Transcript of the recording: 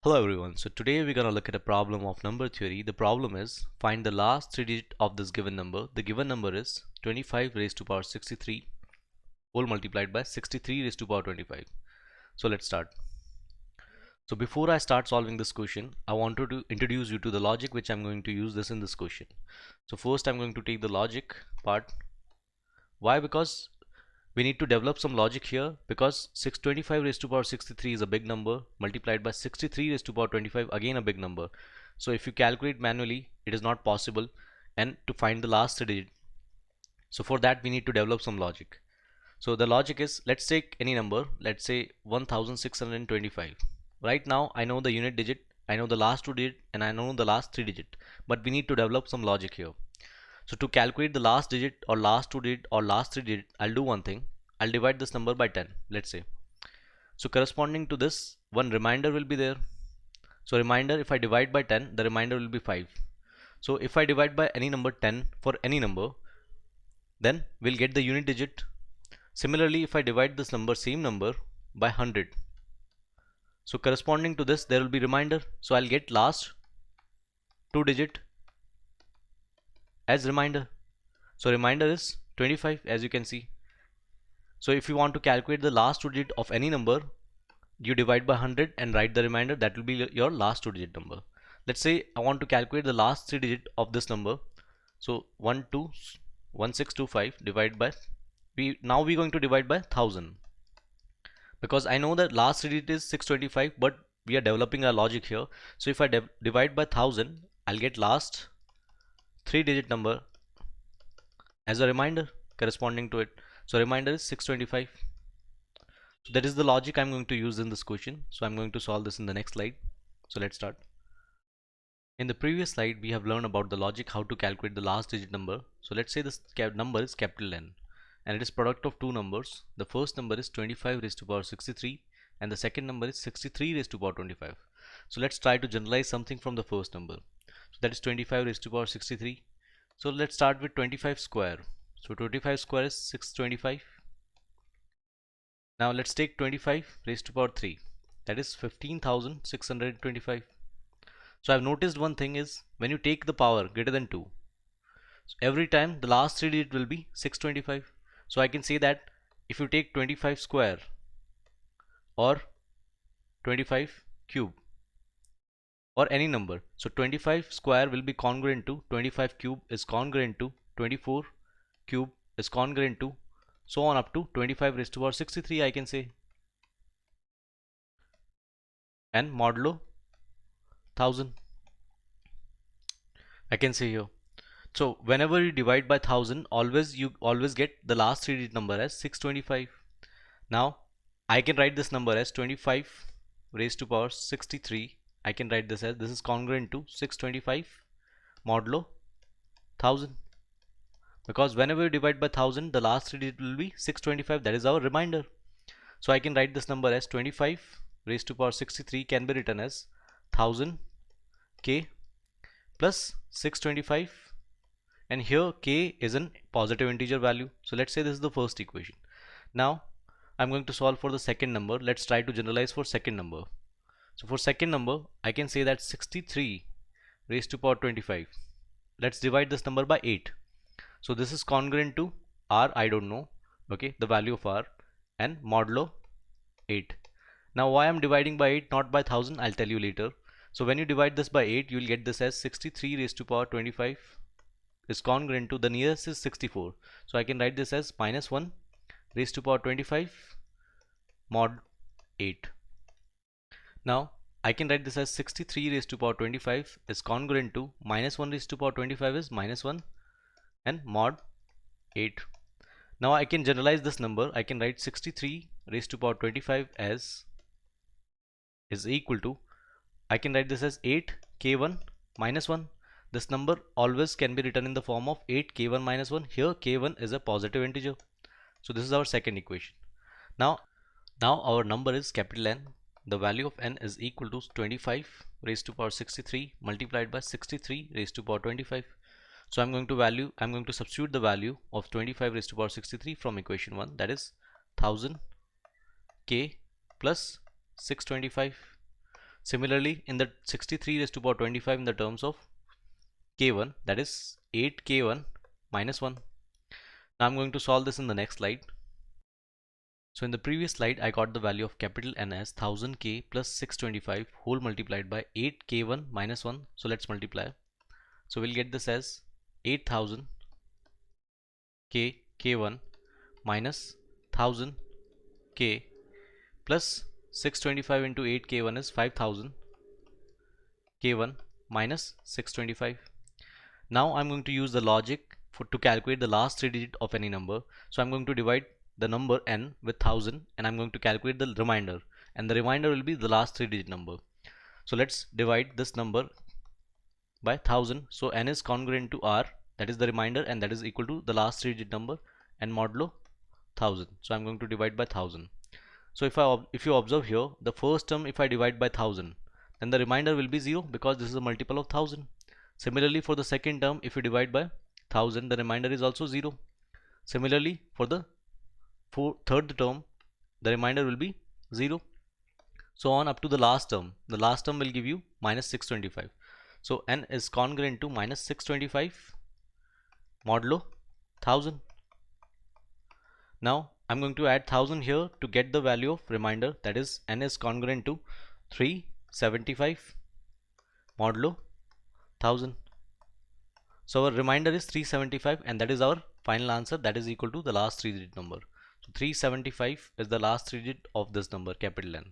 Hello everyone. So today we're going to look at a problem of number theory. The problem is find the last three digit of this given number. The given number is 25 raised to power 63 whole multiplied by 63 raised to power 25. So let's start. So before I start solving this question, I wanted to introduce you to the logic which I'm going to use this in this question. So first I'm going to take the logic part. Why? Because we need to develop some logic here, because 625 raised to power 63 is a big number multiplied by 63 raised to power 25, again a big number. So if you calculate manually, it is not possible, and to find the last digit, so for that we need to develop some logic. So the logic is, let's take any number, let's say 1625. Right now I know the unit digit, I know the last two digit, and I know the last three digit, but we need to develop some logic here. So to calculate the last digit or last two digit or last three digit, I'll do one thing. I'll divide this number by 10, let's say. So corresponding to this, one remainder will be there. So remainder, if I divide by 10, the remainder will be 5. So if I divide by any number 10 for any number, then we'll get the unit digit. Similarly, if I divide this number, same number, by 100, so corresponding to this, there will be remainder. So I'll get last two digit as remainder. So remainder is 25, as you can see. So if you want to calculate the last two digit of any number, you divide by 100 and write the remainder. That will be your last two digit number. Let's say I want to calculate the last three digit of this number. So 1625 divided by, now we're going to divide by 1000, because I know that last three digit is 625, but we are developing our logic here. So if I divide by 1000, I'll get last three digit number as a remainder corresponding to it. So remainder is 625. So that is the logic I'm going to use in this question. So I'm going to solve this in the next slide. So let's start. In the previous slide, we have learned about the logic how to calculate the last digit number. So let's say this number is capital N, and it is product of two numbers. The first number is 25 raised to power 63, and the second number is 63 raised to power 25. So let's try to generalize something from the first number. So that is 25 raised to power 63. So let's start with 25 square. So 25 square is 625. Now let's take 25 raised to power 3, that is 15,625. So I've noticed one thing is, when you take the power greater than 2, so every time the last three digit will be 625. So I can say that if you take 25 square or 25 cube or any number, so 25 square will be congruent to 25 cube is congruent to 24 cube is congruent to, so on up to 25 raised to power 63, I can say, and modulo 1000 I can say here. So whenever you divide by 1000, you always get the last three digit number as 625. Now I can write this number as 25 raised to power 63. I can write this as, this is congruent to 625 modulo 1000, because whenever you divide by 1000, the last three digit will be 625. That is our remainder. So I can write this number as 25 raised to power 63 can be written as 1000 k plus 625, and here k is a positive integer value. So let's say this is the first equation. Now I'm going to solve for the second number. Let's try to generalize for second number. So for second number, I can say that 63 raised to power 25. Let's divide this number by 8. So this is congruent to r, I don't know, okay, the value of r, and modulo 8. Now why I'm dividing by 8 not by 1000, I'll tell you later. So when you divide this by 8, you will get this as 63 raised to power 25 is congruent to, the nearest is 64. So I can write this as minus 1 raised to power 25 mod 8. Now I can write this as 63 raised to power 25 is congruent to minus 1 raised to power 25 is minus 1 and mod 8. Now I can generalize this number. I can write 63 raised to power 25 as is equal to, I can write this as 8 k1 minus 1. This number always can be written in the form of 8 k1 minus 1. Here k1 is a positive integer. So this is our second equation. Now our number is capital N. The value of n is equal to 25 raised to power 63 multiplied by 63 raised to power 25. So I'm going to substitute the value of 25 raised to power 63 from equation 1, that is 1000 k plus 625. Similarly, in the 63 raised to power 25 in the terms of k1, that is 8k1 minus 1. Now I'm going to solve this in the next slide. So in the previous slide, I got the value of capital N as 1000k plus 625 whole multiplied by 8k1 minus 1. So let's multiply. So we'll get this as 8000 k k1 minus 1000 k plus 625 into 8 k1 is 5000 k1 minus 625. Now I'm going to use the logic to calculate the last three digit of any number. So I'm going to divide the number n with 1000 and I'm going to calculate the remainder, and the remainder will be the last three digit number. So let's divide this number by 1000. So n is congruent to r, that is the remainder, and that is equal to the last three digit number and modulo 1000. So I'm going to divide by 1000. So if you observe here, the first term if I divide by 1000, then the remainder will be 0 because this is a multiple of 1000. Similarly, for the second term, if you divide by 1000, the remainder is also 0. Similarly, for the third term, the remainder will be 0. So on up to the last term. The last term will give you minus 625. So n is congruent to minus 625 modulo 1000. Now I'm going to add 1000 here to get the value of remainder, that is n is congruent to 375 modulo 1000. So our remainder is 375 and that is our final answer, that is equal to the last three digit number. So 375 is the last three digit of this number capital N.